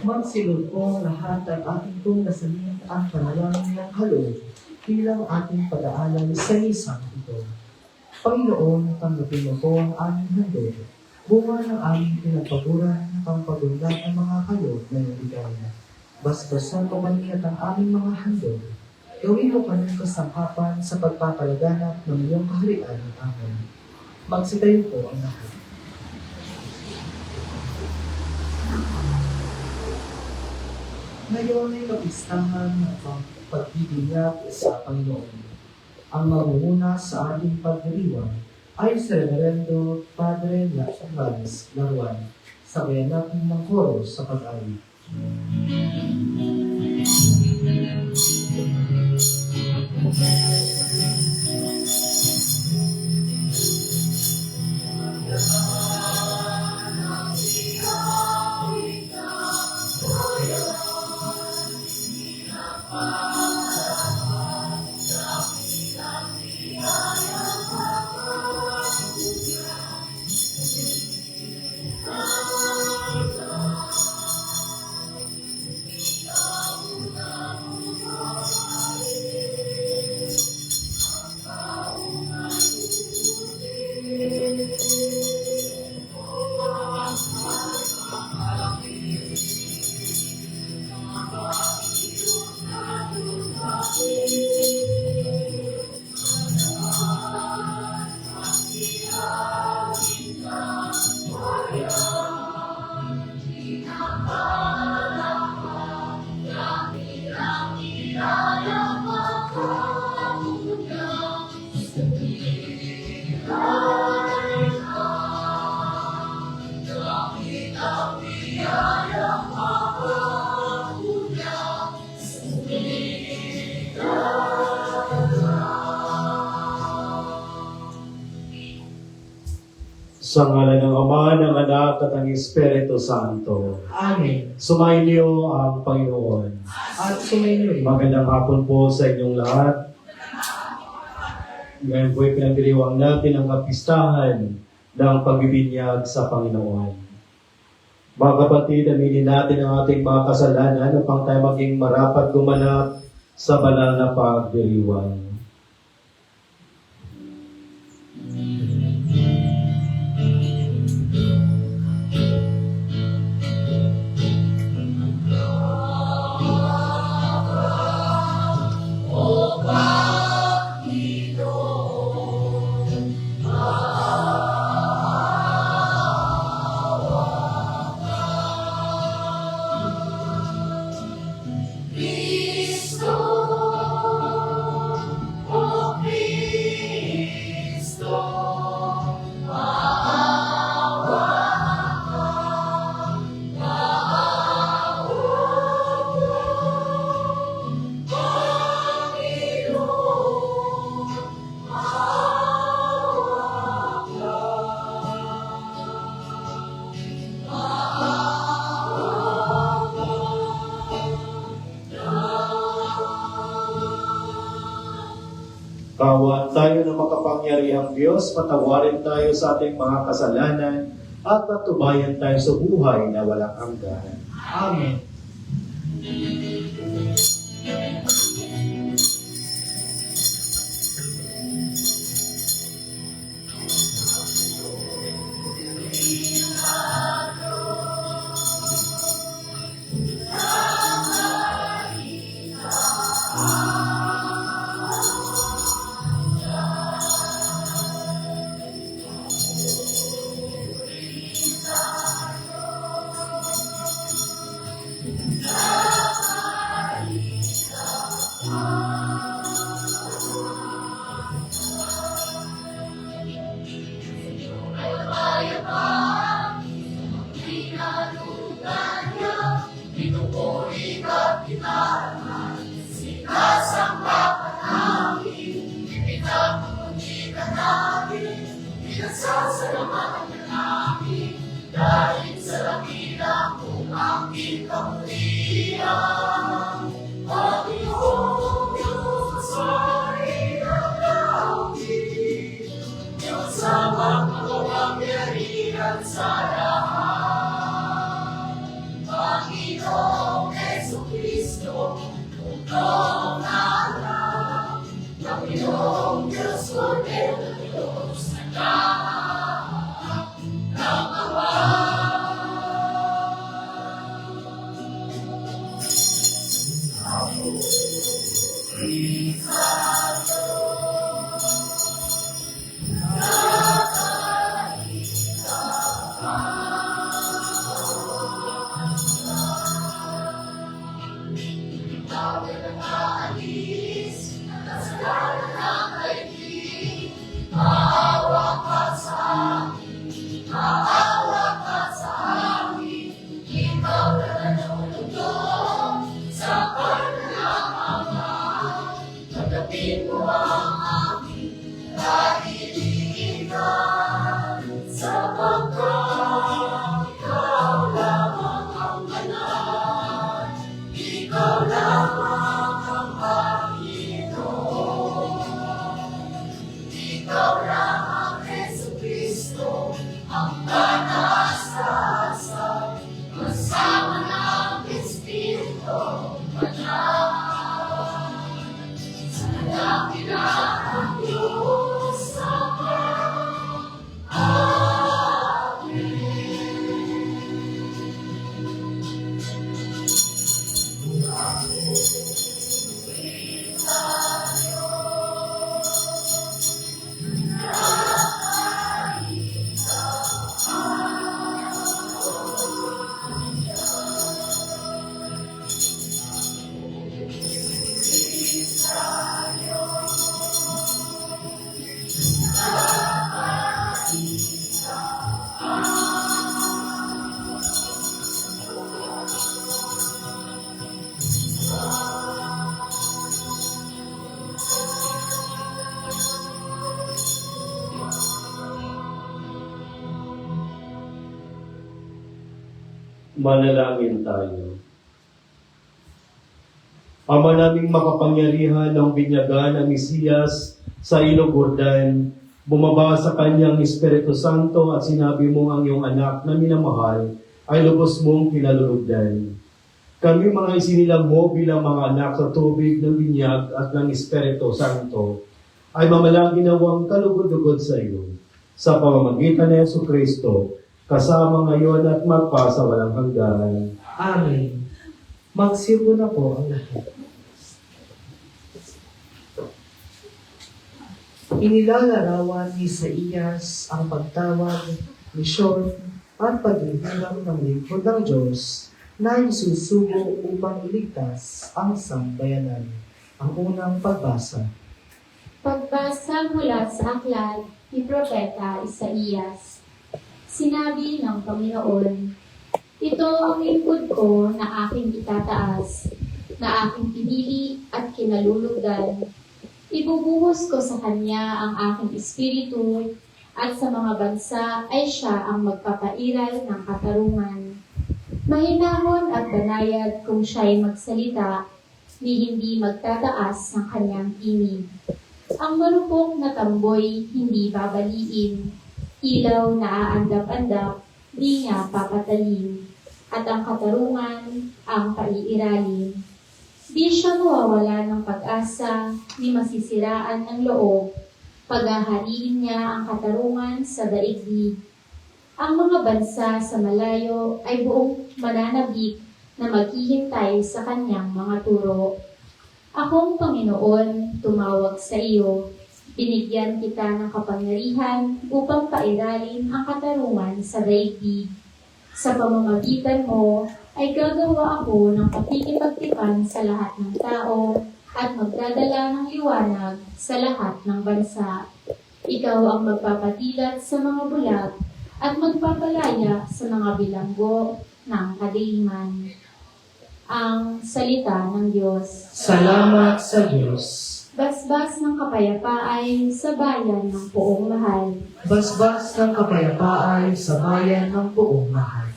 Magsilugpong lahat at ating kong nasalit ang panalangin ng halo bilang ating pag-aaral sa isang ito. Panginoon, tanggapin mo po ang aming handog, bunga ng aming pinagpaguran ng pampagunlad ng mga kaloob na nabigay. Basbasan o manikat ang aming mga handog, gawin mo kaming kasangkapan sa pagpapalaganap ng iyong kaharian ng amin. Magsitayo po ang lahat. Ngayon ay kapistahan ng pagbibinyag sa Panginoon. Ang mamumuna sa ating pagdiriwang ay si Reverendo Padre Lachavales Laruan, sabayan natin ng koro sa pag-awit. Sa ngalan ng Ama, ng Anak, at ng Espiritu Santo. Amen. Sumayin niyo ang Panginoon. At sumayin rin. Magandang hapon po sa inyong lahat. Ngayon po ay pinagdiriwang natin ang kapistahan ng pagbibinyag sa Panginoon. Mga kapatid, aminin natin ang ating mga kasalanan upang tayo maging marapat gumanap sa banal na pagdiriwang. Kawan tayo ng makapangyarihang Diyos, patawarin tayo sa ating mga kasalanan at patubayan tayo sa buhay na walang hanggan. Amen. Manalangin tayo. Ama naming makapangyarihan ng binyagan ng Mesiyas sa ilog Jordan, bumaba sa kanyang Espiritu Santo at sinabi mo ang iyong anak na minamahal ay lubos mong kinalulugdan. Kami mga isinilang mo bilang mga anak sa tubig ng binyag at ng Espiritu Santo ay mamalangin nawang kalugod-lugod sa iyo sa pamamagitan ni Jesucristo, kasama ngayon at magpa sa walang hanggan. Amen. Magsipo na po ang lahat. Inilalarawan ni Isaías ang pagtawag, misyon, at paghihirap ng lingkod ng Diyos na isusubo upang iligtas ang sambayanan. Ang unang pagbasa. Pagbasa mula sa aklat ni Propeta Isaías. Sinabi ng Panginoon, "Ito ang lingkod ko na aking itataas, na aking pinili at kinalulugdan. Ibubuhos ko sa kanya ang aking espiritu, at sa mga bansa ay siya ang magpapairal ng katarungan. Mahinahon at banayad kung siya'y magsalita, ni hindi magtataas ng kanyang tinig. Ang marupok na tamboy hindi babaliin, ilaw na aandap-andap, di niya papatalin, at ang katarungan ang paiiralin. Di siya mawawala ng pag-asa, ni masisiraan ng loob, paghahariin niya ang katarungan sa daigdig. Ang mga bansa sa malayo ay buong mananabik na maghihintay sa kanyang mga turo. Akong Panginoon, tumawag sa iyo, binigyan kita ng kapangyarihan upang pairalin ang katarungan sa daigdig. Sa pamamagitan mo ay gagawa ako ng pakikipagtipan sa lahat ng tao at magdadala ng liwanag sa lahat ng bansa. Ikaw ang magpapatilat sa mga bulag at magpapalaya sa mga bilanggo ng kadiliman." Ang salita ng Diyos. Salamat sa Diyos. Basbas ng kapayapaan sa bayan ng Poong Mahal. Basbas ng kapayapaan sa bayan ng Poong Mahal.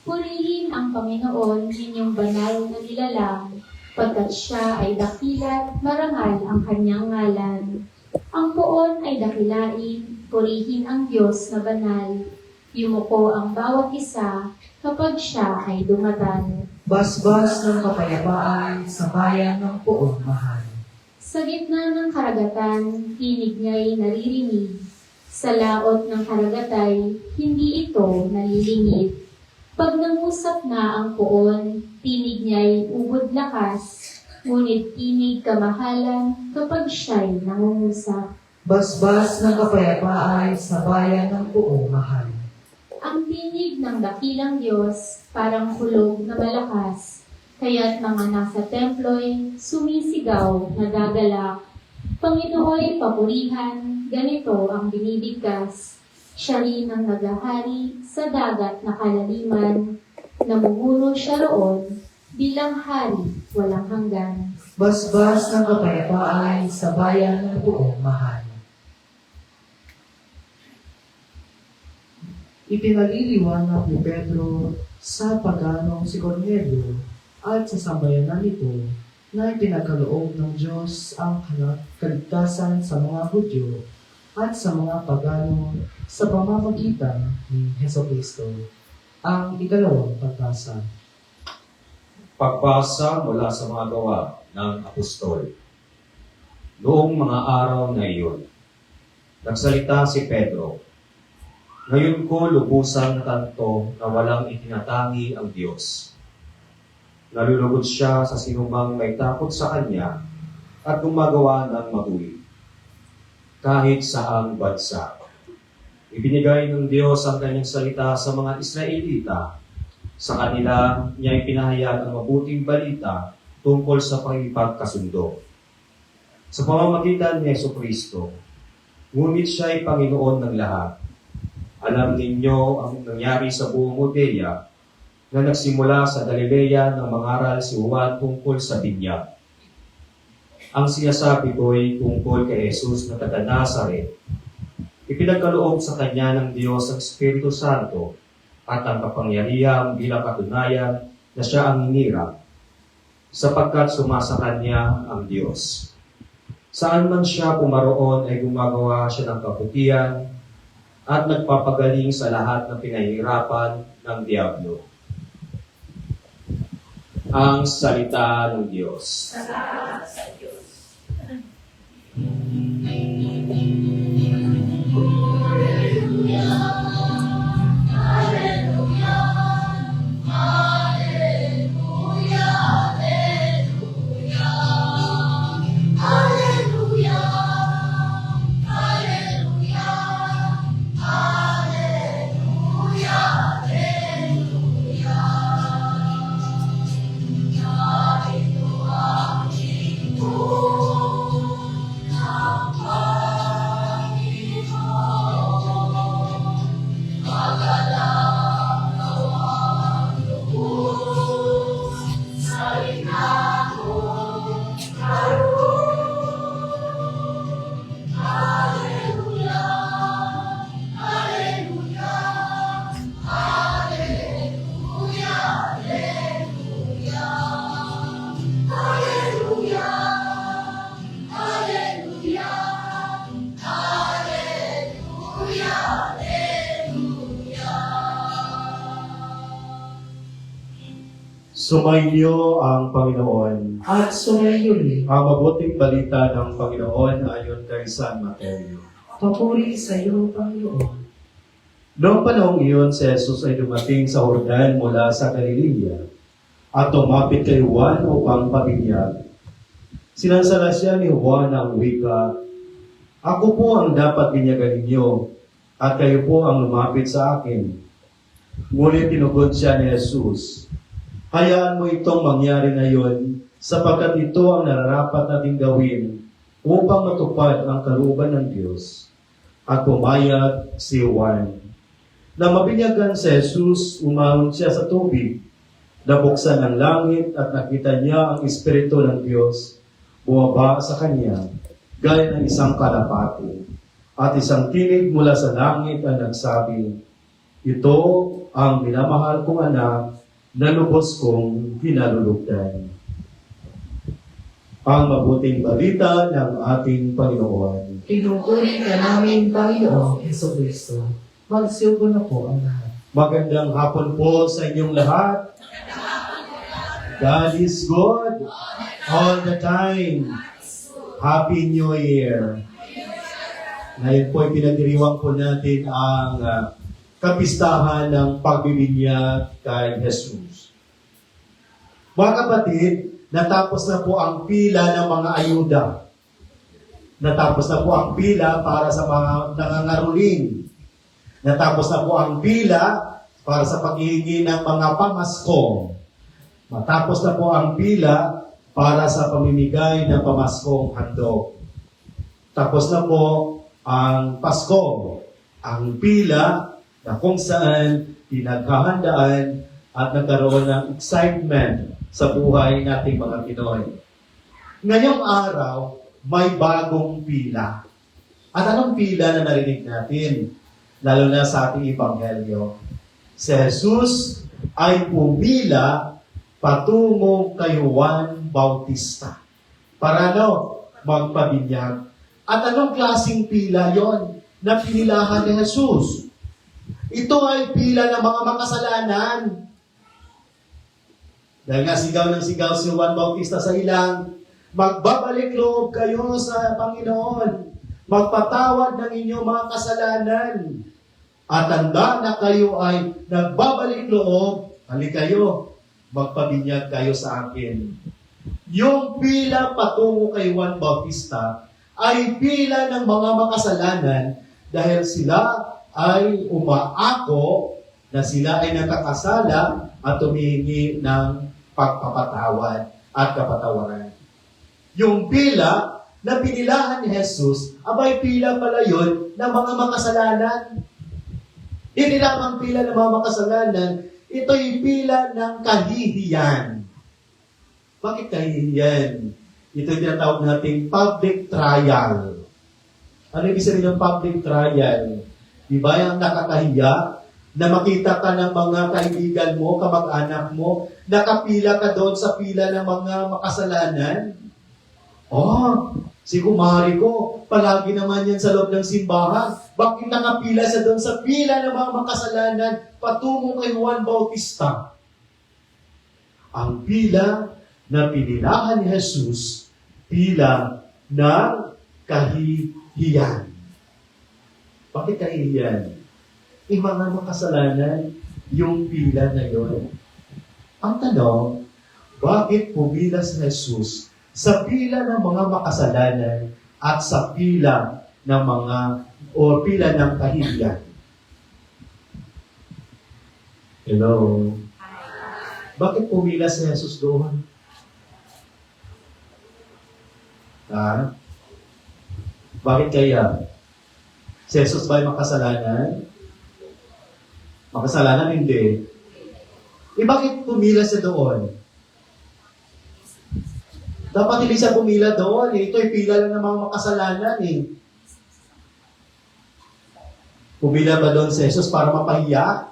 Purihin ang Panginoon, ninyong banal na nilalang, pagkat siya ay dakilat, marangal ang kanyang ngalan. Ang poon ay dakilain, purihin ang Diyos na banal. Yumuko ang bawat isa kapag siya ay dumatan. Basbas ng kapayapaan sa bayan ng Poong Mahal. Sa gitna ng karagatan, tinig niya'y naririnig. Sa laot ng karagatay, hindi ito nalilingid. Pag nangusap na ang poon, tinig niya'y ubod lakas, ngunit tinig kamahalan kapag siya'y nangungusap. Basbas ng kapayapaan sa bayan ng Poong Mahal. Ang tinig ng dakilang Diyos parang hulog na malakas, kaya't mga nasa templo'y sumisigaw na gagalak. Panginooy papurihan, ganito ang binibigkas. Siya rin ang naghahari sa dagat na kalaliman, namumuno siya roon bilang hari walang hanggan. Basbas ng kapayapaan sa bayan ng Poong Mahal. Ipinaliliwanag ni Pedro sa paganong si Cornelio at sa sambayanan nito na ipinagkaloob ng Diyos ang kaligtasan sa mga Hudyo at sa mga pagano sa pamamagitan ni Jesucristo. Ang ikalawang pagbasa. Pagbasa mula sa mga gawa ng apostol. Noong mga araw na iyon, nagsalita si Pedro, "Ngayon ko lubusang natanto na walang itinatangi ang Diyos. Nalulugod siya sa sinumang may takot sa Kanya at gumagawa ng mabuti. Kahit saang bansa. Ibinigay ng Diyos ang Kanyang salita sa mga Israelita. Sa kanila niya ipinahayag ang mabuting balita tungkol sa pagkakasundo. Sa pamamagitan ni Jesucristo, ngunit siya ay Panginoon ng lahat. Alam ninyo ang nangyari sa buong Judea na nagsimula sa Galilea ng mangaral si Juan tungkol sa binyag. Ang sinasabi ko'y tungkol kay Jesus na taga Nazaret. Ipinagkaloob sa kanya ng Diyos ang Espiritu Santo at ang kapangyarihan bilang katunayan na siya ang hinirang, sapagkat sumasa kanya ang Diyos. Saan man siya pumaroon ay gumagawa siya ng kabutihan at nagpapagaling sa lahat ng pinahihirapan ng Diablo. Ang salita ng Diyos. Sumainyo ang Panginoon. At sumayo rin. Ang mabuting balita ng Panginoon ayon kay San Mateo. Papuri sa iyo, Panginoon. Noong panahong iyon, si Jesus ay dumating sa Jordan mula sa Galilea at tumapit kay Juan upang pabinyag. Sinansala siya ni Juan ang wika, "Ako po ang dapat binyagan ninyo at kayo po ang lumapit sa akin." Ngunit tinugon siya ni Jesus, "Hayaan mo itong mangyari ngayon sapagkat ito ang nararapat nating gawin upang matupad ang kalooban ng Diyos." At pumayag si Juan. Nang mabinyagan si Jesus, umahon siya sa tubig. Nabuksan ang langit at nakita niya ang Espiritu ng Diyos bumaba sa kanya, gaya ng isang kalapati. At isang tinig mula sa langit ang nagsabi, "Ito ang minamahal kong anak, na lubos kong hinalulugdan." Ang mabuting balita ng ating Panginoon. Pinupuri ka namin, Panginoong Jesucristo. Magsiugo na po ang lahat. Magandang hapon po sa inyong lahat. God is good all the time. Happy New Year. Ngayon po, pinagdiriwang po natin ang kapistahan ng pagbibinyag kay Jesus. Mga kapatid, natapos na po ang pila ng mga ayuda. Natapos na po ang pila para sa mga nangangaruling. Natapos na po ang pila para sa paghihingi ng mga pamasko. Matapos na po ang pila para sa pamimigay ng pamaskong handog. Tapos na po ang Pasko, ang pila na kung saan pinaghahandaan at nagkaroon ng excitement sa buhay nating mga Pinoy. Ngayong araw, may bagong pila. At anong pila na narinig natin? Lalo na sa ating Ebanghelyo. Si Jesus ay pumila patungo kay Juan Bautista. Para magpabinyag. At anong klaseng pila yon na pinilahan ni Jesus? Ito ay pila ng mga makasalanan. Dahil nga sigaw ng sigaw si Juan Bautista sa ilang, "Magbabalik loob kayo sa Panginoon. Magpatawad ng inyong mga kasalanan. At tanda na kayo ay nagbabalik loob. Halika kayo, magpabinyag kayo sa akin." Yung pila patungo kay Juan Bautista ay pila ng mga makasalanan dahil sila ay umaako na sila ay nakakasala at humihingi ng pagpapatawad at kapatawaran. Yung pila na pinilahan ni Jesus, abay pila pala yun ng mga makasalanan. Hindi lamang pila ng mga makasalanan, ito'y pila ng kahihiyan. Bakit kahihiyan? Ito'y tinatawag nating public trial. Ano ibig sabihin ng public trial? Di ba yung nakakahiya na makita ka ng mga kaibigan mo, kamag-anak mo, nakapila ka doon sa pila ng mga makasalanan? Oh, si kumari ko, palagi naman yan sa loob ng simbahan. Bakit nakapila sa doon sa pila ng mga makasalanan patungo kay Juan Bautista? Ang pila na pinilahan ni Jesus, pila ng kahihiyan. Bakit kahihiyan? Yung mga makasalanan, yung pila na yun. Ang tanong, bakit pumila si Jesus sa pila ng mga makasalanan at sa pila ng mga o pila ng kahihiyan? Hello? Bakit pumila si Jesus doon? Ha? Bakit kaya? Si Jesus ba ay makasalanan? Makasalanan, hindi. Bakit pumila siya doon? Dapat hindi siya pumila doon. Ito'y pila lang ng mga makasalanan. Pumila ba doon si Jesus para mapahiya?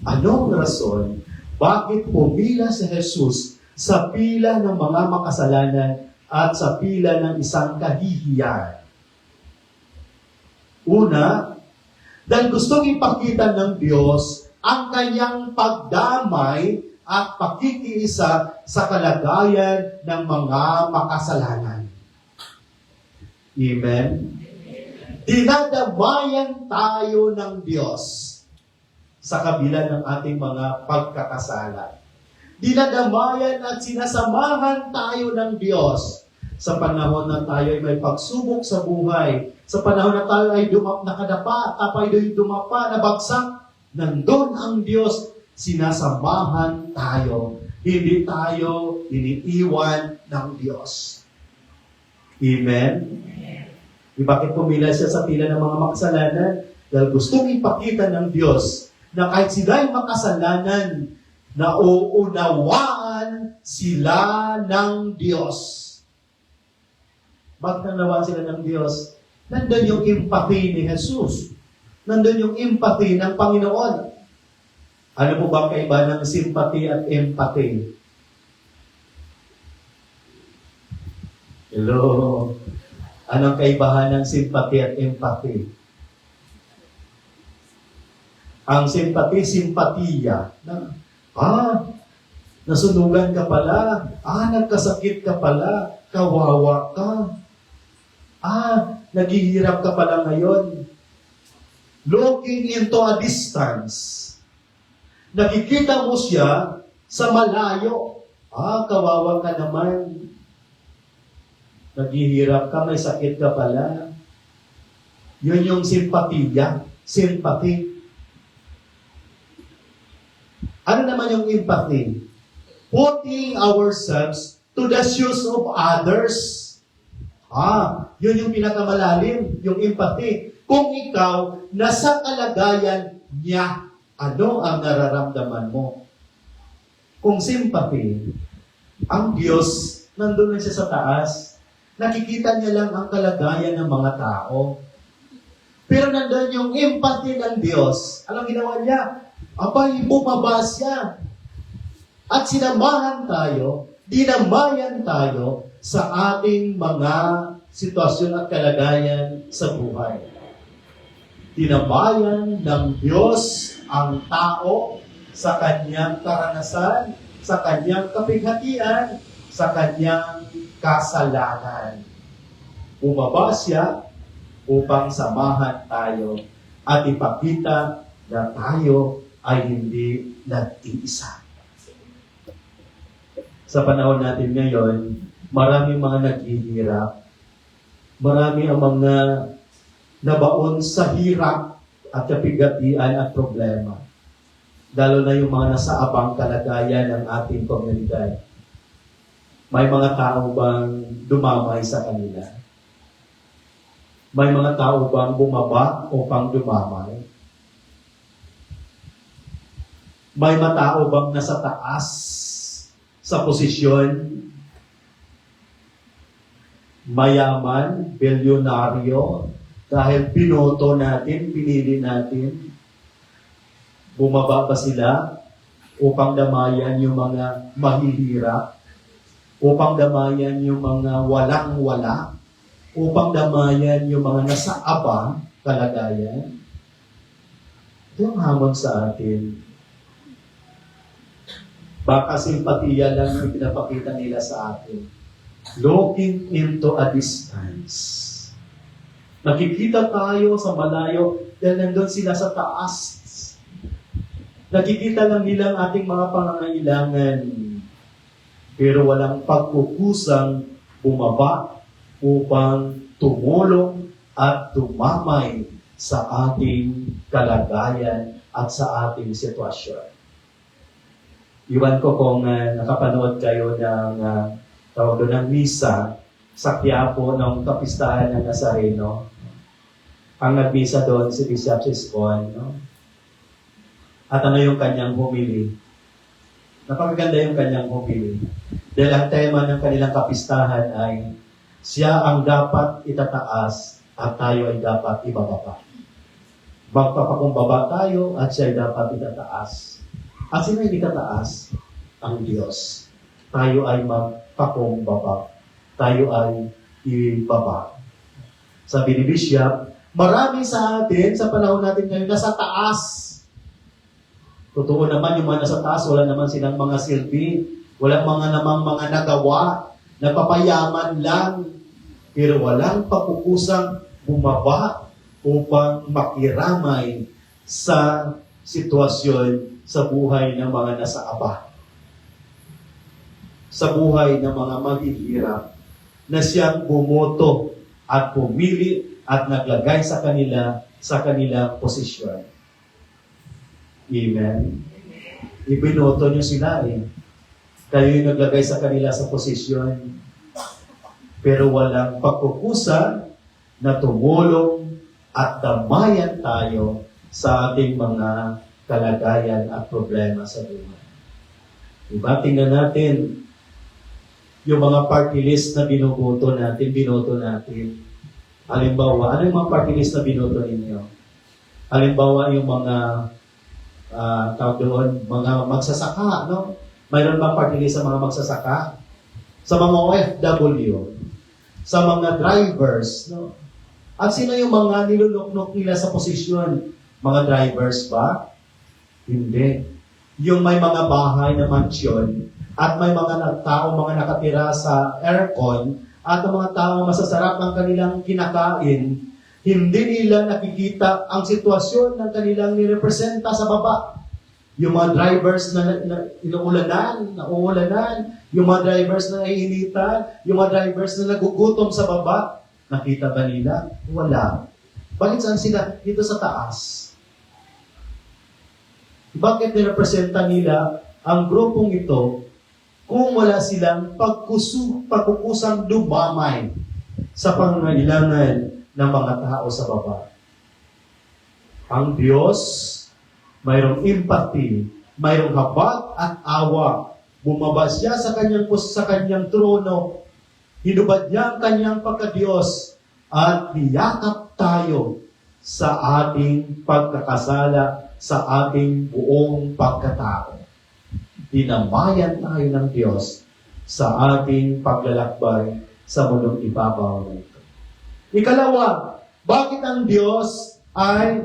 Anong rason? Bakit pumila si Jesus sa pila ng mga makasalanan at sa pila ng isang kahihiyan? Una, dahil gustong ipakita ng Diyos ang kanyang pagdamay at pakikiisa sa kalagayan ng mga makasalanan. Amen? Dinadamayan tayo ng Diyos sa kabila ng ating mga pagkakasala. Dinadamayan at sinasamahan tayo ng Diyos sa panahon na tayo ay may pagsubok sa buhay, sa panahon na tayo ay nakadapa, tayo ay dumapa, nabagsak, nandun ang Diyos, sinasamahan tayo. Hindi tayo iniiwan ng Diyos. Amen? Bakit pumila siya sa pila ng mga makasalanan? Dahil gustong ipakita ng Diyos na kahit sila ay makasalanan, nauunawaan sila ng Diyos. Bakit nanawaan sila ng Diyos? Nandun yung empathy ni Jesus. Nandun yung empathy ng Panginoon. Ano po ba ang kaiba ng sympathy at empathy? Hello? Anong kaibahan ng sympathy at empathy? Ang sympathy, simpatiya. Nasunugan ka pala. Nagkasakit ka pala. Kawawa ka. Naghihirap ka pala ngayon. Looking into a distance. Nakikita mo siya sa malayo. Kawawa ka naman. Naghihirap ka, may sakit ka pala. Yun yung simpatiya. Sympathy. Ano naman yung empathy? Putting ourselves to the shoes of others. Yun yung pinakamalalim, yung empathy. Kung ikaw, nasa kalagayan niya, ano ang nararamdaman mo? Kung sympathy, ang Diyos, nandun lang siya sa taas, nakikita niya lang ang kalagayan ng mga tao. Pero nandun yung empathy ng Diyos. Anong ginawa niya? Bumaba siya. At sinamahan tayo, dinamayan tayo sa ating mga sitwasyon at kalagayan sa buhay. Dinamayan ng Diyos ang tao sa kanyang karanasan, sa kanyang kapighatian, sa kanyang kasalanan. Bumaba siya upang samahan tayo at ipakita na tayo ay hindi nag-iisa. Sa panahon natin ngayon, maraming mga naghihirap. Marami ang mga nabaon sa hirap at kapigatian at problema. Lalo na yung mga nasa abang kalagayan ng ating komunidad. May mga tao bang dumamay sa kanila? May mga tao bang bumaba upang dumamay? May mga tao bang nasa taas sa posisyon? Mayaman, bilyonaryo, dahil binoto natin, pinili natin, Bumaba ba sila upang damayan yung mga mahihirap? Upang damayan yung mga walang-wala? Upang damayan yung mga nasa abang kalagayan? Ito ang hamon sa atin. Baka simpatiya lang yung pinapakita nila sa atin. Looking into a distance. Nakikita tayo sa malayo dahil nandun sila sa taas. Nakikita lang nila ang ating mga pangangailangan. Pero walang pagkukusang bumaba upang tumulong at tumamay sa ating kalagayan at sa ating sitwasyon. Iwan ko kung nakapanood kayo ng tawag doon ng misa sa Quiapo ng kapistahan ng Nazareno. Ang nagmisa doon si Bishop Siscon, no? At ano yung kanyang humili? Napakaganda yung kanyang humili. Dahil ang tema ng kanilang kapistahan ay siya ang dapat itataas at tayo ay dapat ibababa. Magpapakumbaba tayo at siya ay dapat itataas. At sino ay itataas? Ang Diyos. Tayo ay magpakumbaba. Tayo ay ibaba. Sabi ni Bishop, marami sa atin sa panahon natin ngayon nasa taas. Totoo naman yung mga nasa taas, wala naman silang mga silbi, wala namang mga nagawa, napapayaman lang, pero walang papukusang bumaba upang makiramay sa sitwasyon sa buhay ng mga nasa aba. Sa buhay ng mga maghihirap na siyang bumoto at pumili at naglagay sa kanilang posisyon. Amen. Ibinoto nyo sila eh. Kayo yung naglagay sa kanila sa posisyon. Pero walang pagkukusa na tumulong at damayan tayo sa ating mga kalagayan at problema sa buhay. Diba? Tingnan natin yung mga party list na binoto natin. Halimbawa, ano yung mga party list na binoto ninyo? Halimbawa, yung mga tawag doon, mga magsasaka, no? Mayroon ba party list sa mga magsasaka? Sa mga OFW? Sa mga drivers, no? At sino yung mga niluluknok nila sa posisyon? Mga drivers ba? Hindi. Yung may mga bahay na mansyon at may mga tao, mga nakatira sa aircon at ang mga tao masasarap ang kanilang kinakain, hindi nila nakikita ang sitwasyon ng kanilang nirepresenta sa baba. Yung mga drivers na nauulanan, yung mga drivers na naiinitan, yung mga drivers na nagugutom sa baba, nakita ba nila? Wala. Bakit saan sila? Dito sa taas. Bakit nirepresenta nila ang grupong ito kung wala silang pagkukusang dumamay sa pangangailangan ng mga tao sa baba? Ang Diyos, mayroong empathy, mayroong habag at awa. Bumaba siya sa kanyang trono, hinubad niya ang kanyang pagkadiyos, at niyakap tayo sa ating pagkakasala, sa ating buong pagkatao. Dinamayan tayo ng Diyos sa ating paglalakbay sa mundong ibabaw na ito. Ikalawa, bakit ang Diyos ay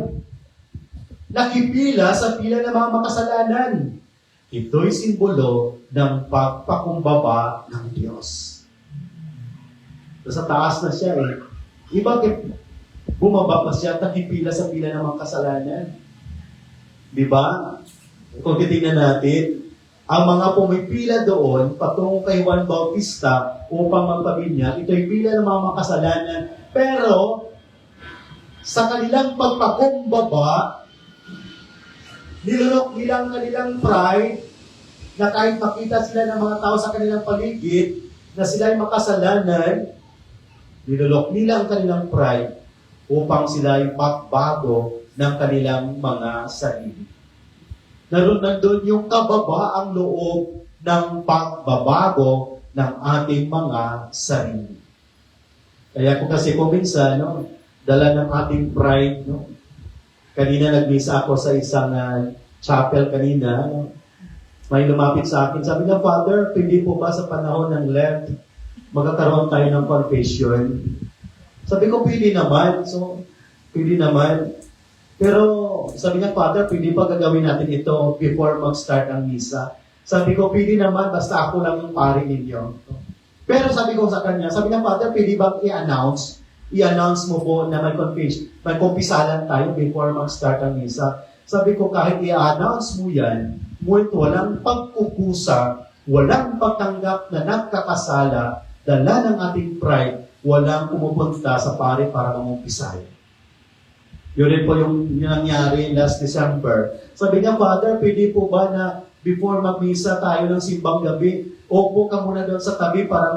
nakipila sa pila ng mga makasalanan? Ito'y simbolo ng pagpakumbaba ng Diyos. Sa taas na siya eh. Bakit bumaba pa siya at nakipila sa pila ng mga kasalanan? Diba? Kung titignan natin, ang mga pumipila doon patungo kay Juan Bautista upang magpabinyag, ito'y pila ng mga makasalanan. Pero, sa kanilang pagpakumbaba, nilunok nilang kanilang pride na kahit makita sila ng mga tao sa kanilang paligid na sila ay makasalanan, nilunok nila ang kanilang pride upang sila ay magbago ng kanilang mga sarili. Nandun yung kababaang loob ng pagbabago ng ating mga sarili. Kaya kung kasi minsan, dala ng ating pride, kanina nagmisa ako sa isang chapel kanina, may lumapit sa akin. Sabi niya, Father, pwede po ba sa panahon ng Lent, magkakaroon tayo ng confession? Sabi ko, pwede naman. So, pwede naman. Pero, sabi niya, Father, pwede ba gagawin natin ito before mag-start ang misa? Sabi ko, pwede naman, basta ako lang yung pari ninyo. Pero sabi ko sa kanya, sabi niya, Father, pwede ba i-announce mo po na may confession, may kumpisalan tayo before mag-start ang misa? Sabi ko, kahit i-announce mo yan, ngunit walang pagkukusa, walang pagtanggap na nagkakasala, dala ng ating pride, walang pumupunta sa pare para mamumpisay. Yun rin po yung nangyari last December. Sabi niya, Father, pwede po ba na before magmisa tayo ng simbang gabi, upo ka muna doon sa tabi para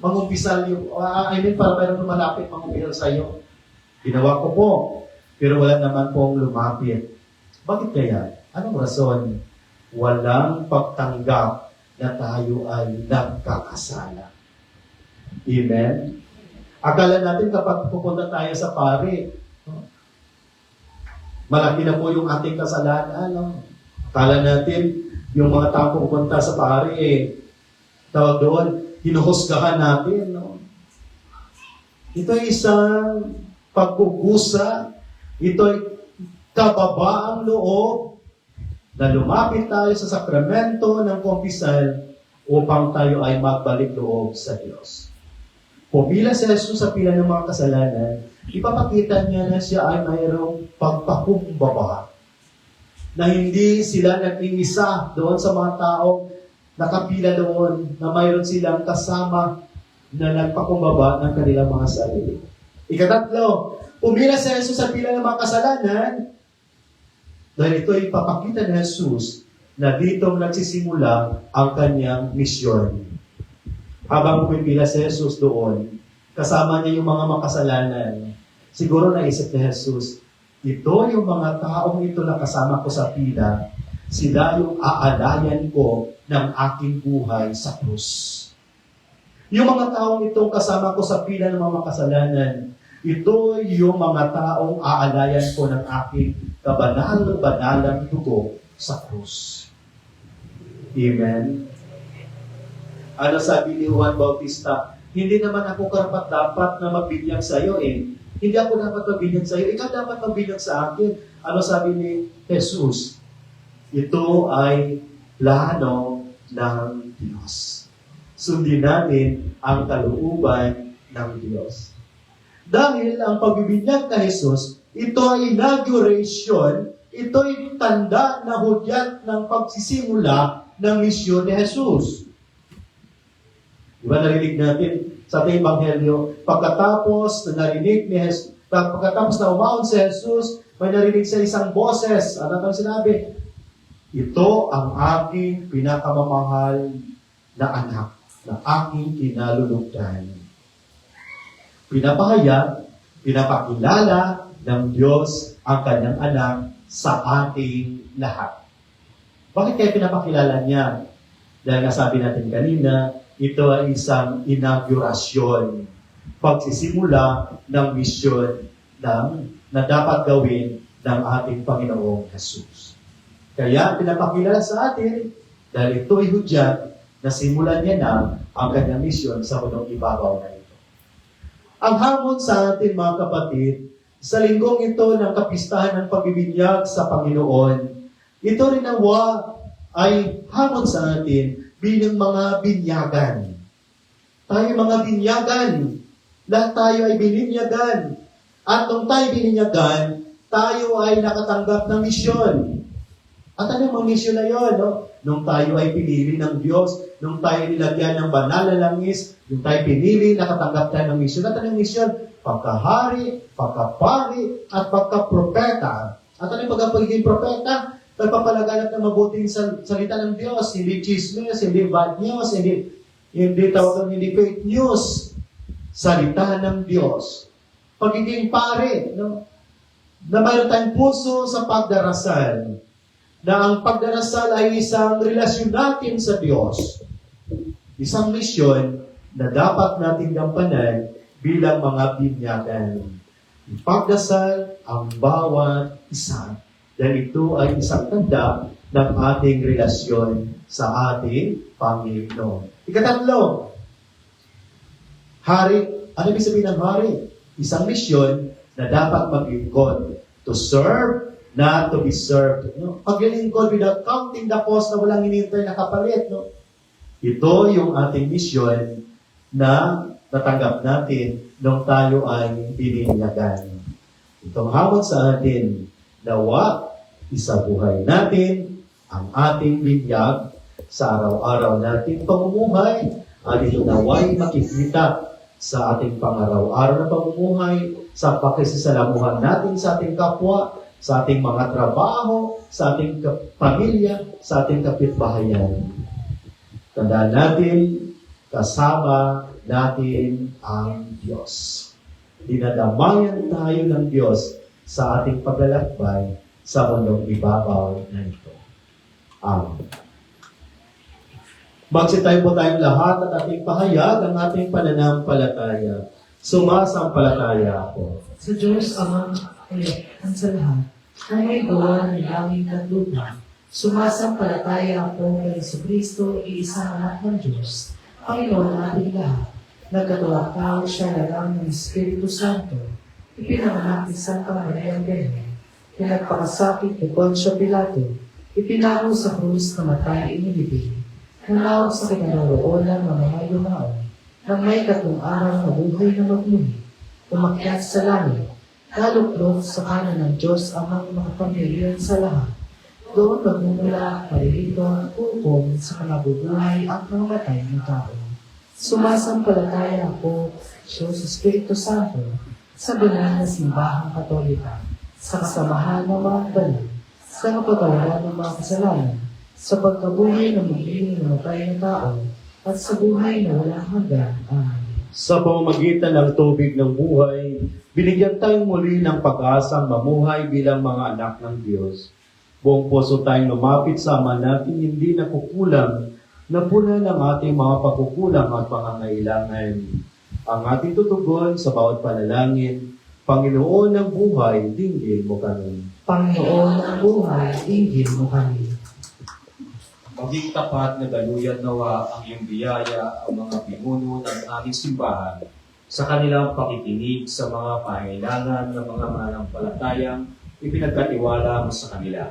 mangumpisal yung, para mayroong lumalapit mangumpisal sa iyo. Ginawa ko po, pero wala naman pong lumapit. Bakit kaya? Anong rason? Walang pagtanggap na tayo ay nagkakasala. Amen? Akala natin kapag pupunta tayo sa pare, malaki na po yung ating kasalanan. Akala natin, yung mga tao pupunta sa pare, tawag doon, hinuhusgahan natin. Ito ay isang pagkukusa, ito ay kababaang loob na lumapit tayo sa sakramento ng kumpisal upang tayo ay magbalik loob sa Diyos. Pumila si Jesus sa pila ng mga kasalanan, ipapakita niya na siya ay mayroong pagpakumbaba, na hindi sila nag-iisa doon sa mga taong nakapila doon, na mayroon silang kasama na nagpakumbaba ng kanilang mga sarili. Ikatatlo, pumila si Jesus sa pila ng mga kasalanan, dahil ito ay ipapakita ni Jesus na dito nagsisimula ang kanyang misyon. Habang pumipila si Jesus doon, kasama niya yung mga makasalanan, siguro naisip ni Jesus, ito yung mga taong ito na kasama ko sa pila, sila yung aalayan ko ng aking buhay sa krus. Yung mga taong itong kasama ko sa pila ng mga makasalanan, ito yung mga taong aalayan ko ng aking kabanal-banalang dugo sa krus. Amen? Ano sabi ni Juan Bautista? Hindi naman ako karapat-dapat na magbinyag sa iyo Hindi ako dapat magbinyag sa iyo. Ikaw dapat magbinyag sa akin. Ano sabi ni Jesus? Ito ay plano ng Diyos. Sundin natin ang kalooban ng Diyos. Dahil ang pagbibinyag kay Jesus, ito ay inauguration, ito ay tanda na hudyat ng pagsisimula ng misyon ni Jesus. Diba narinig natin sa ating Ebanghelyo, pagkatapos na narinig ni Jesus, pagkatapos na umahon si Jesus, may narinig sa isang boses. Ano ang sinabi? Ito ang aking pinakamamahal na anak, na aking kinalulugdan. Pinapahayag, pinapakilala ng Diyos ang kanyang anak sa ating lahat. Bakit kaya pinapakilala niya? Dahil nasabi natin kanina, ito ay isang inaugurasyon, pagsisimula ng misyon na dapat gawin ng ating Panginoong Jesus. Kaya pinapakilala sa atin, dahil ito ay hudyat na simulan niya na ang kanyang misyon sa mundong ibabaw na ito. Ang hamon sa atin, mga kapatid, sa linggong ito ng kapistahan ng pagbibinyag sa Panginoon, ito rin nawa ay hamon sa atin bilang mga binyagan. Tayo mga binyagan. Lahat tayo ay bininyagan. At nung tayo bininyagan, tayo ay nakatanggap ng misyon. At ano mga misyon na yun? No? Nung tayo ay pinili ng Diyos, nung tayo nilagyan ng banal na langis, nung tayo pinili, nakatanggap tayo ng misyon. At anong misyon? Pagkahari, pagkapari, at pagkapropeta. At ano yung pagkapagiging propeta? Nagpapalaganap ng mabuting salita ng Diyos, hindi chismis, hindi bad news, hindi tawagan, hindi fake news. Salita ng Diyos. Pagiging pare, no? Na mayroon tayong puso sa pagdarasal. Na ang pagdarasal ay isang relasyon natin sa Diyos. Isang misyon na dapat nating gampanan bilang mga binyagan. Ipagdasal ang bawat isa Dahil ito ay isang tanda ng ating relasyon sa ating Panginoon. Ikatatlo, hari. Ano ibig sabihin ng hari? Isang misyon na dapat maglingkod. To serve, not to be served. No? Paglilingkod without counting the cost na walang hinintay na kapalit. No? Ito yung ating misyon na natanggap natin nung tayo ay bininyagan. Itong hamon sa atin, nawa, isabuhay natin ang ating binyag sa araw-araw nating pamumuhay at ito naway makikita sa ating pang-araw-araw na pamumuhay, sa pakisasalamuhan natin sa ating kapwa, sa ating mga trabaho, sa ating pamilya, sa ating kapitbahayan. Tandaan natin, kasama natin ang Diyos. Dinadamayan tayo ng Diyos sa ating paglalakbay sa mundong ibabaw na ito. Amen. Magsitayo po tayong lahat at ating pahayag ang ating pananampalataya. Sumasampalataya ako Sa Diyos amang ang sa lahat, na may gawa ng langit at lupa. Sumasampalataya ako kay Jesucristo, iisang anak ng Diyos, Panginoon nating lahat. Nagkatuwang siya na lang ng Espiritu Santo. Ipinanganak ni Santa Maria Virgen. Pinagpakasakit kay Poncio Pilato. Ipinako sa krus na matay inilibing. Nanawag sa kinaroroonan ng mga yumaon. Nang may katong araw na buhay na magmuni. Umakyat sa langit. Naluklok sa kanan ng Diyos amang mga pamilya sa lahat. Doon magmumula paririto ang hukom sa kanabubuhay at mga matay ng tao. Sumasampalataya ako sa Espiritu Santo sa banal na simbahang Katolika, sa kasamahan ng mga banal, sa kapatawaran ng mga kasalanan, sa pagkabuhay ng magiging namatay ng tao, at sa buhay na walang hanggan. Amen. Sa pamamagitan ng tubig ng buhay, binigyan tayong muli ng pag-asang mamuhay bilang mga anak ng Diyos. Buong puso tayong lumapit sa Ama natin, hindi nakukulang, na puna ng ating mga pagkukulang at pangangailangan. Ang ating tutugon sa bawat panalangin, Panginoon ng buhay, dinggin mo kami. Panginoon ng buhay, dinggin mo kami. Maging tapat na daluyan nawa ang iyong biyaya ang mga pinuno ng aming simbahan sa kanilang pakikinig sa mga pangailangan ng mga mananampalatayang ipinagkatiwala mo sa kanila.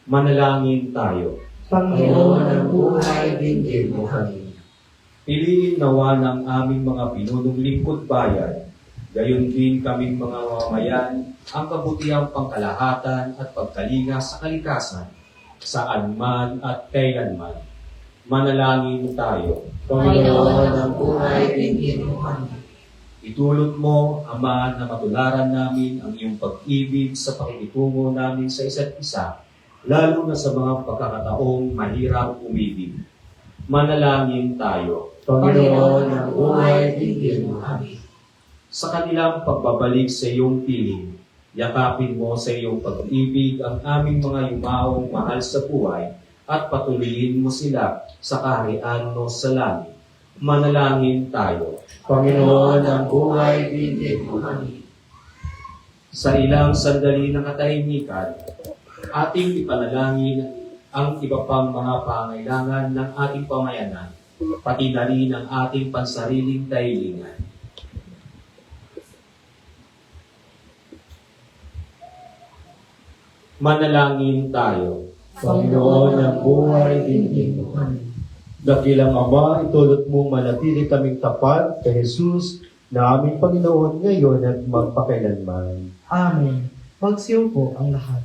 Manalangin tayo. Panginoon ng buhay, dinggin mo kami. Piliin nawa ng aming mga pinunong lingkod bayan, gayon din kaming mga mamamayan, ang kabutihang pangkalahatan at pagkalinga sa kalikasan, saan man at kailanman. Manalangin tayo. Panginoon ng buhay, dinggin mo kami. Itulot mo, Ama, na matularan namin ang iyong pag-ibig sa pakikitungo namin sa isa't isa, lalo na sa mga pagkakataong mahirap umibig. Manalangin tayo. Panginoon ng buhay, dinggin mo kami. Sa kanilang pagbabalik sa iyong piling, yakapin mo sa iyong pag-ibig ang aming mga yumaong mahal sa buhay at patuloyin mo sila sa kaharian mo sa langit. Manalangin tayo. Panginoon ng buhay, dinggin mo kami. Sa ilang sandali ng katahimikan, ating ipanalangin ang iba pang mga pangailangan ng ating pamayanan, pati na rin ang ating pansariling dahilingan. Manalangin tayo. Panginoon ng buhay, dinggin mo kami. Dakilang Ama, itulot mo manatili kaming tapat kay Jesus na aming Panginoon ngayon at magpakailanman. Amen. Magsiupo ang lahat.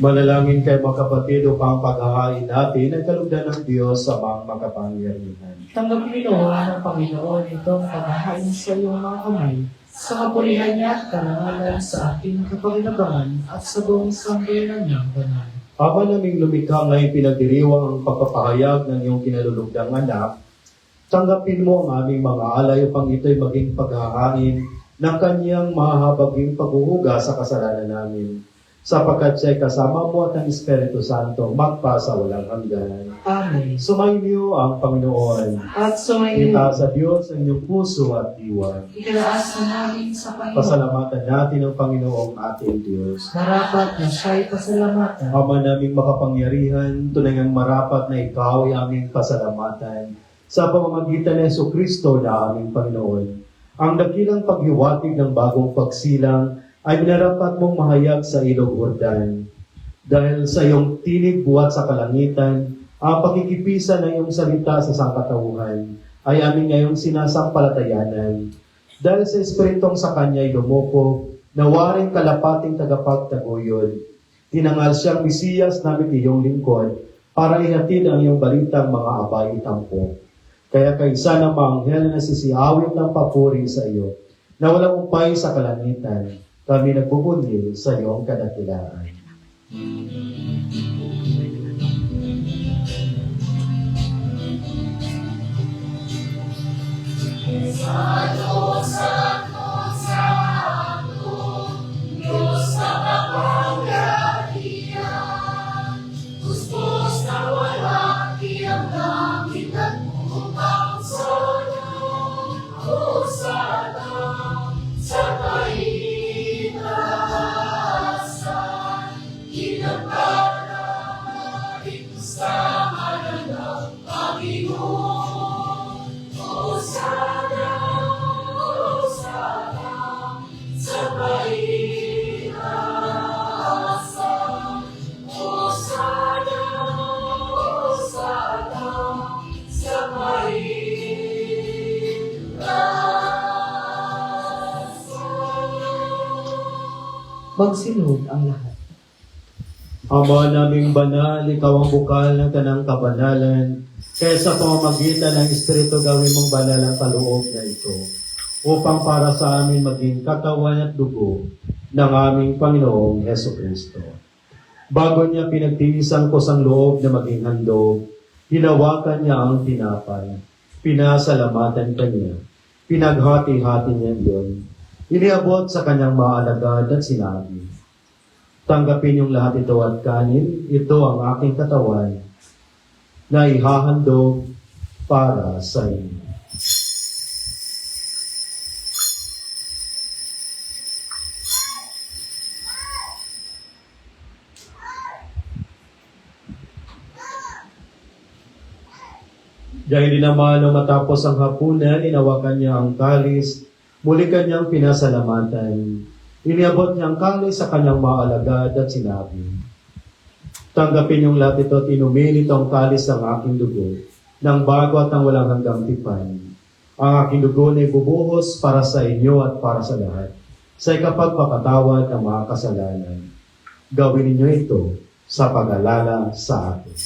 Manalangin kayo mga kapatid upang paghahain natin ang kalugdan ng Diyos sa mga makapangyarihan. Tanggapin mo ng Panginoon itong paghahain sa iyong mga kamay sa kapulihan niya at karangalan sa ating kapakinabangan at sa buong sambayanan niyang banal. Aba naming lumikha ngayon pinagdiriwang ang pagpapahayag ng iyong kinalulugdang anak, tanggapin mo ang aming mga alay upang ito'y maging paghahain ng kanyang mahahabaging paghuhuga sa kasalanan namin. Sapagkat siya'y kasama mo at ang Espiritu Santo magpa sa walang hanggan. Amen. Sumainyo ang Panginoon. At sumayin Itaas sa Diyos ang inyong puso at diwa. ikalaas na namin sa Panginoon. Pasalamatan natin ang Panginoong ating Diyos. Marapat na siya'y pasalamatan. Ama naming makapangyarihan, tunay ngang marapat na ikaw ay aming pasalamatan sa pamamagitan ni Jesucristo na aming Panginoon. Ang dakilang paghiwatig ng bagong pagsilang ay minarapat mong mahayag sa ilog Jordan. Dahil sa iyong tinig buhat sa kalangitan, ang pagkikipisan ng iyong salita sa sangkatauhan ay amin ngayong sinasampalatayanan. Dahil sa Espiritong sa kanya'y lumoko, nawaring kalapating tagapagtaguyod. Tinangal siyang Mesiyas namin iyong lingkod para ihatid ang iyong balitang mga abay tampo. Kaya kaisa ng mga anghel na sisiawit ng papuri sa iyo, na walang upay sa kalangitan, kami nagpupundil sa iyong kadakilaan. Magsinuod ang lahat. Ama naming banal, ikaw ang bukal ng tanang kabanalan, kaya sa pamamagitan ng Espiritu gawin mong banal ang kaloob na ito, upang para sa amin maging katawan at dugo ng aming Panginoong Heso Kristo. Bago niya pinagtiisan ko sang loob na maging handog, hinawakan niya ang tinapay, pinasalamatan kanya, pinaghati-hati niya iyon, iniabot sa kanyang maalagad at sinabi, tanggapin yung lahat ito at kanin, ito ang aking katawan na ihahandog para sa inyo. Dahil din naman nung matapos ang hapunan, inawakan niya ang kalis, muli kanyang pinasalamatan. Iniabot niya ang kalis sa kanyang maalagad at sinabi, tanggapin yung lahat ito at inumin ito ang kalis ng aking dugo, ng bago at ng walang hanggang tipan. Ang aking dugo na ibubuhos para sa inyo at para sa lahat, sa ikapagpapatawad ng mga kasalanan. Gawin ninyo ito sa pag-alala sa akin.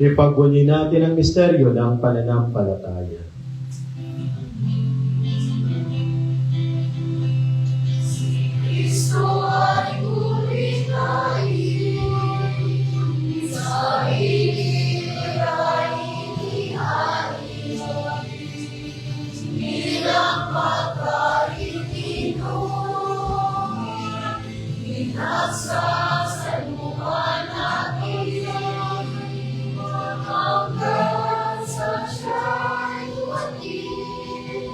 Ipagbunyi natin ang misteryo ng pananampalataya. Kristo ay ulitin, sa hilig ay inihain, bilang pagkaintino, pinagsasaluhan natin, hanggang sa siya'y dumating,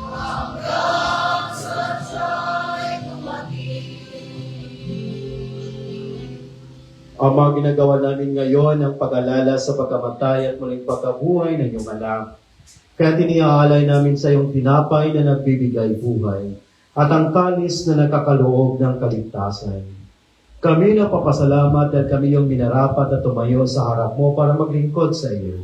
hanggang sa siya'y dumating. Ama, ginagawa namin ngayon ang pag-alala sa pagkamatay at muling pagkabuhay ng iyong anak. Kaya tiniaalay namin sa iyong tinapay na nagbibigay buhay at ang kalis na nakakaloob ng kaligtasan. Kami napapasalamat at kami yung minarapat at tumayo sa harap mo para maglingkod sa iyo.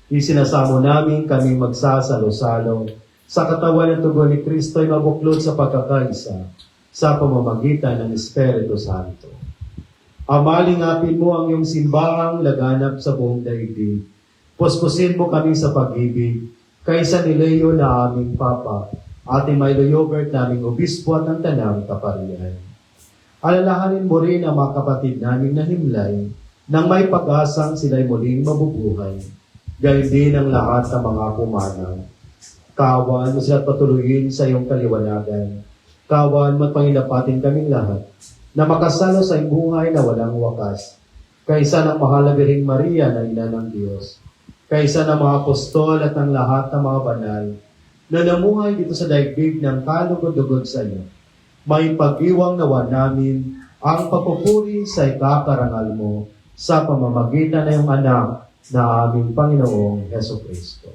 Isinasamo namin kami magsasalo-salo sa katawan at tugon ni Kristo ay mabuklod sa pagkakaisa sa pamamagitan ng Espiritu Santo. Ama, lingapin mo ang iyong simbahang laganap sa buong daigdig. Puspusin mo kami sa pag-ibig, kaysa ni Leo na aming Papa, ating Milo Yogurt naming obispo at ng tanang kaparian. Alalahanin mo rin ang mga kapatid naming nahimlay, nang may pag-asang sila'y muling mabubuhay, gayon din ang lahat ng mga kumanang. Kaawaan mo sila at patuloyin sa iyong kaliwanagan. Kaawaan mo at pangilapatin kaming lahat, na makasalo sa iyong buhay na walang wakas, kaysa ng mahal na Birheng Maria na ina ng Diyos, kaysa ng mga apostol at ng lahat ng mga banal, na namuhay dito sa daigdig ng kalugod-lugod sa iyo. May pag-iwang nawa namin ang pagpupuri sa ikakarangal mo sa pamamagitan ng iyong anak na aming Panginoong Hesukristo.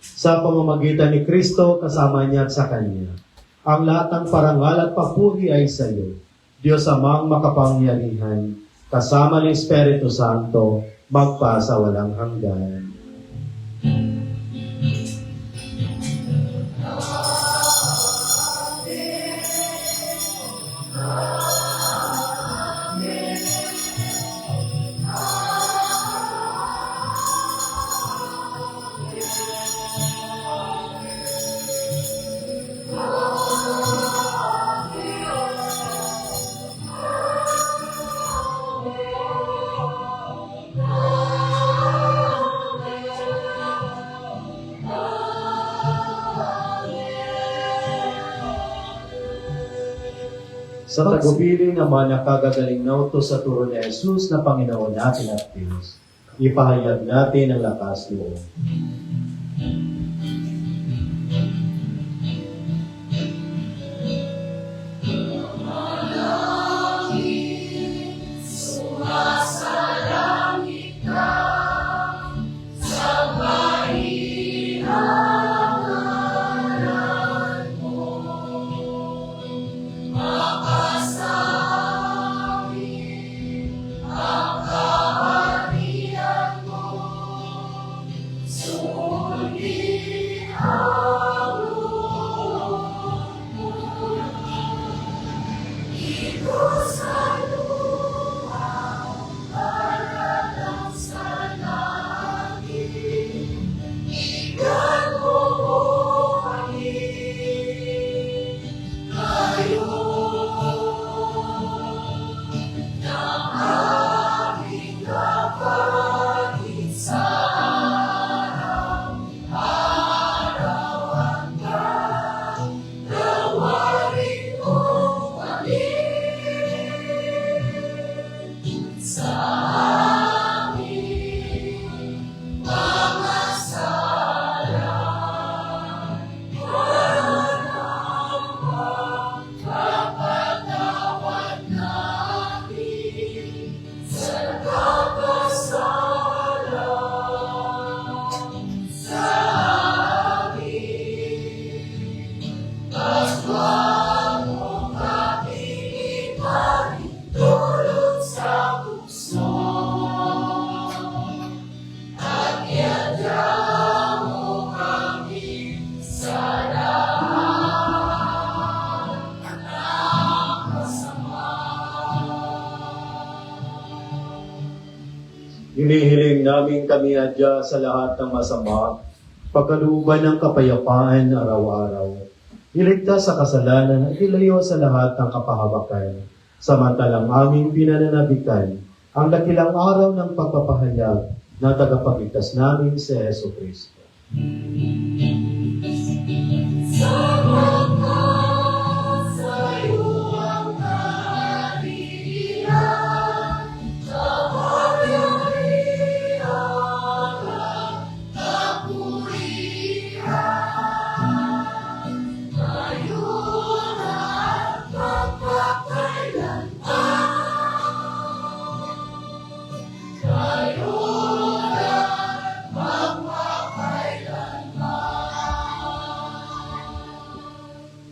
Sa pamamagitan ni Kristo, kasama niya at sa Kanya, ang lahat ng parangal at papuri ay sa iyo, Diyos Amang makapangyarihan, kasama ng Espiritu Santo, magpasa walang hanggan. Sa tagubilin naman na kagagaling na utos sa turo ni Jesus na Panginoon natin at Diyos, ipahayag natin ang lakas loob. Sumasalangit ka sa bahiran. Hinihiling namin kami adya sa lahat ng masama, pagkalooban ng kapayapaan araw-araw. Iligtas sa kasalanan at ilayo sa lahat ng kapahabakan. Samantalang aming pinananabikan ang dakilang araw ng pagpapahayag ng tagapagligtas namin si Jesucristo.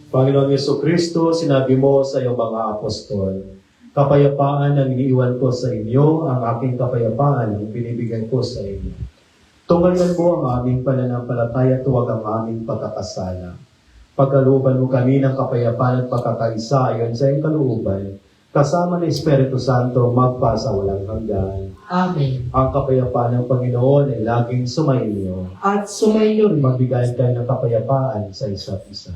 Panginoong Yesukristo, sinabi mo sa iyong mga apostol, kapayapaan ang iniiwan ko sa inyo, ang aking kapayapaan ang binibigay ko sa inyo. Tunghayan mo ang aming pananampalataya at huwag ang aming pagkakasala. Pagkalooban mo kami ng kapayapaan at pagkakaisa ayon sa iyong kalooban, kasama ng Espiritu Santo magpasa walang hanggan. Amen. Ang kapayapaan ng Panginoon ay laging sumainyo. At sumainyo rin. Magbigay tayo ng kapayapaan sa isa't isa.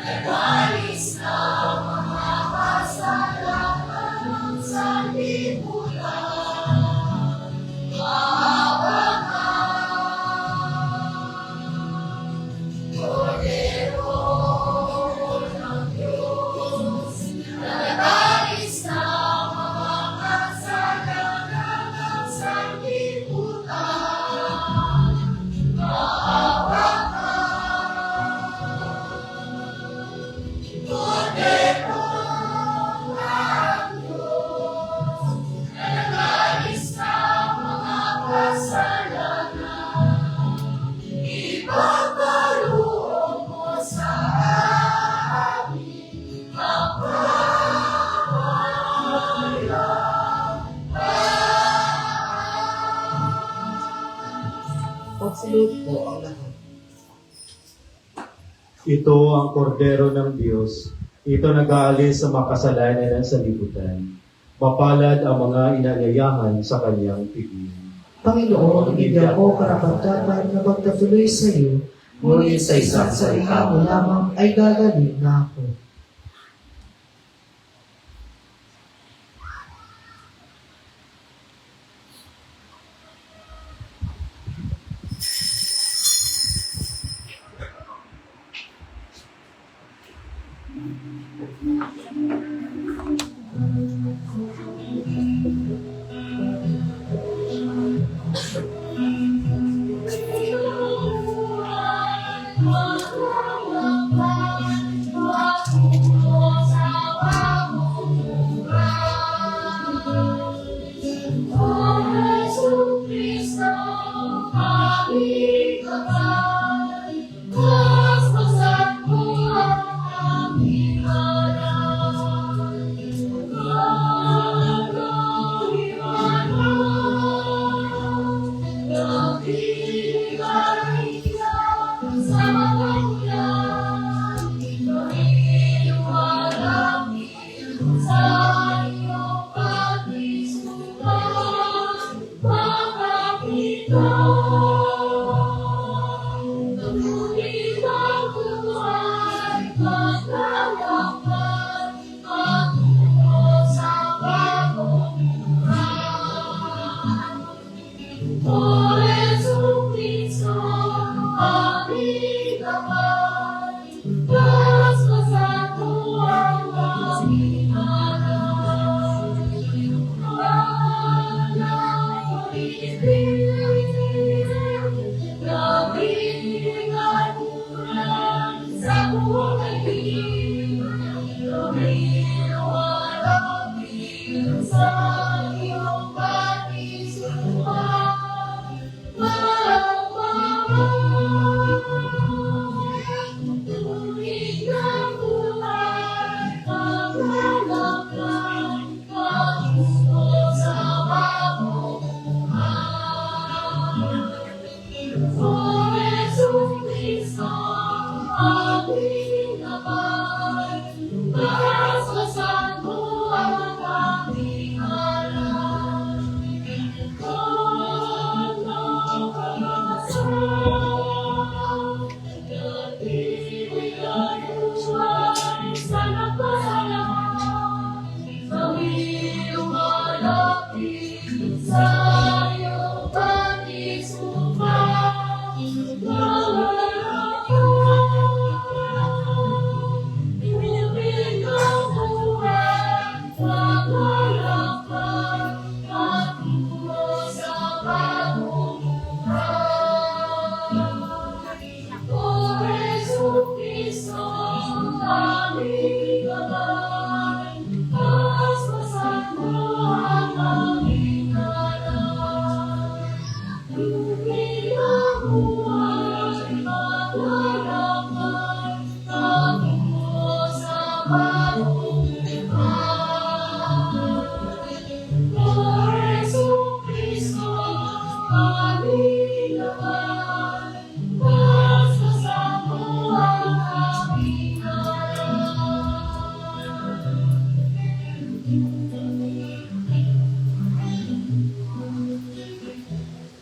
Nagalis na mga kasalanan ng sanlibutan. Maawa ka, Kordero ng Diyos. Nagalis na mga kasalanan ng sanlibutan. Maawa ka, Kordero ng Diyos, nagalis na mga kasalanan, ipagkaloob mo sa amin ang Pagsalud po ang lahat. Ito ang kordero ng Diyos. Ito nag-aalis sa makasalanan ng sanlibutan. Mapalad ang mga inanyayahan sa kanyang piging. Panginoon, hindi ako karapat-dapat na magkatuloy sa iyo, ngunit sa isang salita mo lamang ay gagaling na ako.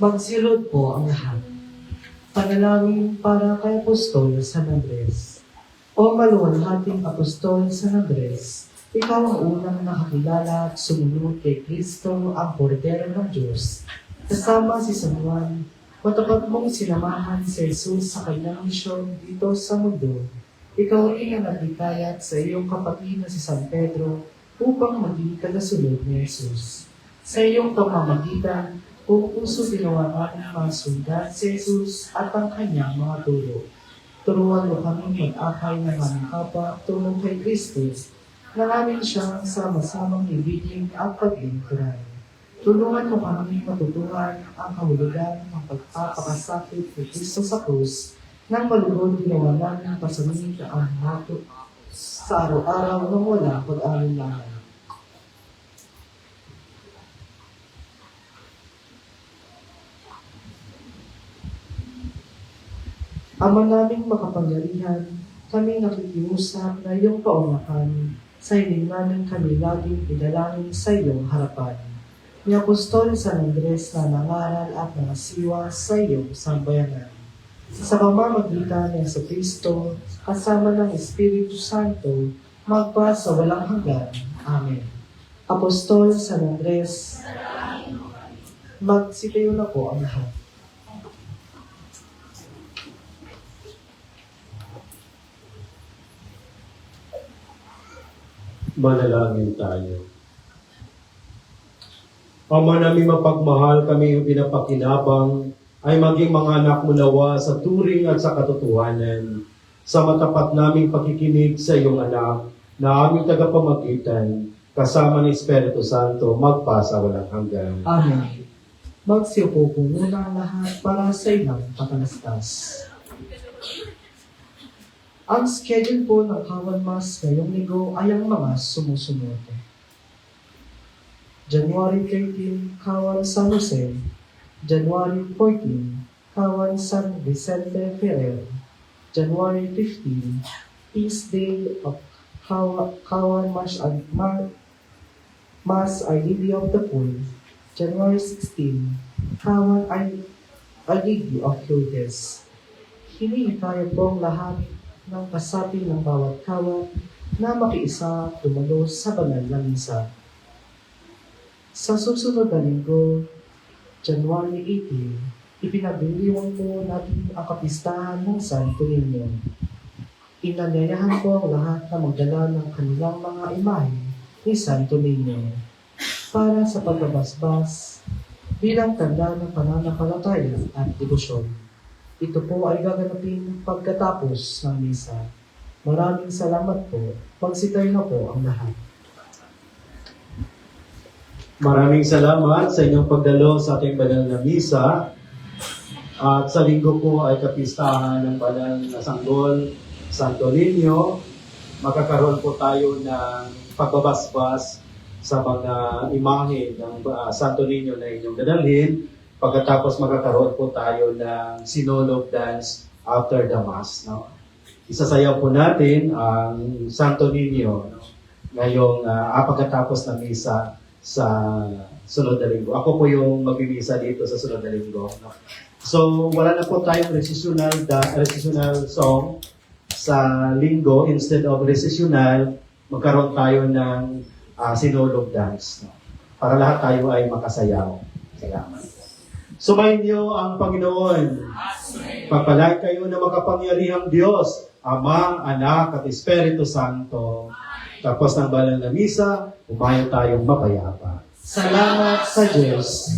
Magsilod po ang lahat. Panalangin para kay Apostol San Andres. O maluwalhating Apostol San Andres, ikaw ang unang nakakilala at sumunod kay Kristo, ang kordero ng Diyos. Kasama si San Juan, matapat mong sinamahan si Jesus sa kanyang misyon dito sa mundo. Ikaw rin ang naglikayat sa iyong kapatid na si San Pedro upang maging tagasunod ni Jesus. Sa iyong pamamagitan, kung puso ginawa natin masundan si Jesus at ang kanyang mga turo. Turuan mo kami mag-akay ng aming kapwa tulong kay Kristo na namin siyang sama-samang ibigin at paglingkuran. Tulungan mo kami matutuhan ang kahulugan ng pagpapakasakit ni Kristo sa krus nang malugod ginawa namin pasamid ang nato sa araw-araw ng walang pag-aalinlangan. Ama naming makapangyarihan, kami nakikiusap na iyong paunahan, sa hiling namin kami laging idalangin sa iyong harapan. Ni Apostol San Andres na nangaral at nangasiwa sa iyong sambayanan. Sa pamamagitan ng Kristo, kasama ng Espiritu Santo, magpa sa walang hanggan. Amen. Apostol San Andres, magsitayo na po ang lahat. Manalangin tayo. Ama namin mapagmahal, kami yung pinapakinabang ay maging mga anak mo nawa sa turing at sa katotohanan, sa matapat naming pakikinig sa iyong anak na aming tagapamagitan, kasama ng Espiritu Santo, magpasa walang hanggan. Amen. Magsiupo po muna ang lahat para sa ilang patalastas. Ang schedule po ng Kawan Mass ngayong linggo ay ang mga sumusunod. January 13, Kawan San Jose. January 14, Kawan San Vicente Ferrer. January 15, Feast Day of Kawan Mass Our Lady of the Pool. January 16, Kawan Our Lady of Lourdes. Hinihintay po ang lahat ng kasapi ng bawat kawan na makiisa dumalo sa banal na misa. Sa susunod na linggo, January 18, ipinagdiriwang po natin ang kapistahan ng Santo Niño. Inanyayahan po ang lahat na magdala ng kanilang mga imahe ni Santo Niño para sa pagbabasbas bilang tanda ng pananampalataya at debosyon. Ito po ay gaganapin pagkatapos ng misa. Maraming salamat po. Magsitayo na po ang lahat. Maraming salamat sa inyong pagdalo sa ating banal na misa. At sa linggo po ay kapistahan ng banal na sanggol, Santo Niño. Magkakaroon po tayo ng pagbabasbas sa mga imahe ng Santo Niño na inyong dadalhin. Pagkatapos magkakaroon po tayo ng Sinulog Dance after the Mass. No? Isasayaw po natin ang Santo Niño, no? Ngayong pagkatapos ng misa sa sunod na linggo. Ako po yung magbibisa dito sa sunod na linggo. No? So, wala na po tayong recessional song sa linggo. Instead of recessional, magkaroon tayo ng Sinulog Dance. No? Para lahat tayo ay makasayaw. Salamat. Sumainyo ang Panginoon. Pagpalain kayo ng makapangyarihang Diyos, Ama, Anak, at Espiritu Santo. Tapos ng banal na misa, umayo tayong mapayapa. Salamat sa Diyos.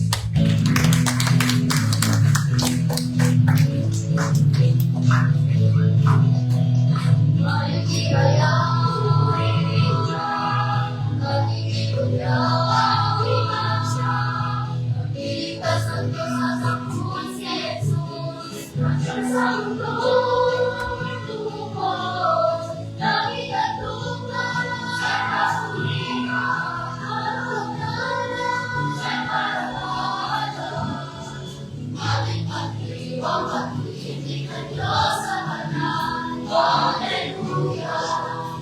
Hallelujah.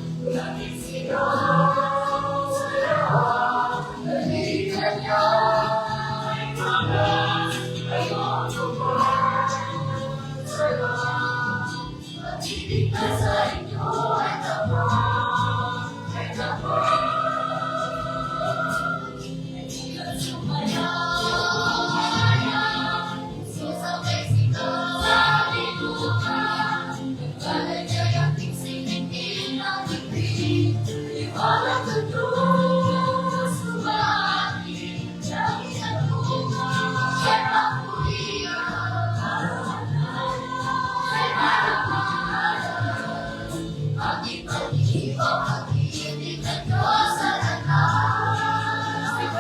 pag-ibig na sa inyo ay tapos, ay tapos. Ilan sumaya, susabay sigaw sa bituka, nagbalagay ang tingsing-tingin ng dibdib. Iwanan sa Diyos, sumati, langit at lupa, ay papulihan. Ay marapalan, ating pag-iibaw, pag-iibig ng Diyos sa lahat. Ating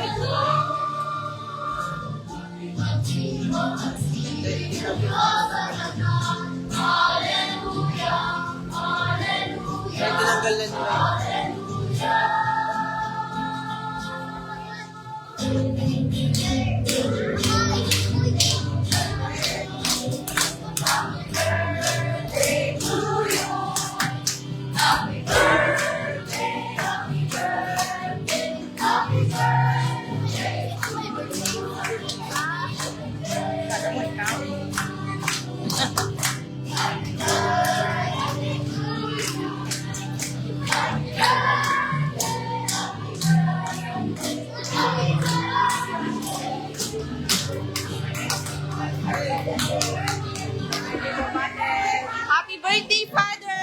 pag-iibaw, pag-iibig ng Diyos sa lahat. Hallelujah, hallelujah, hallelujah. Happy birthday to you. Happy birthday, happy birthday, happy birthday to Happy birthday, Father!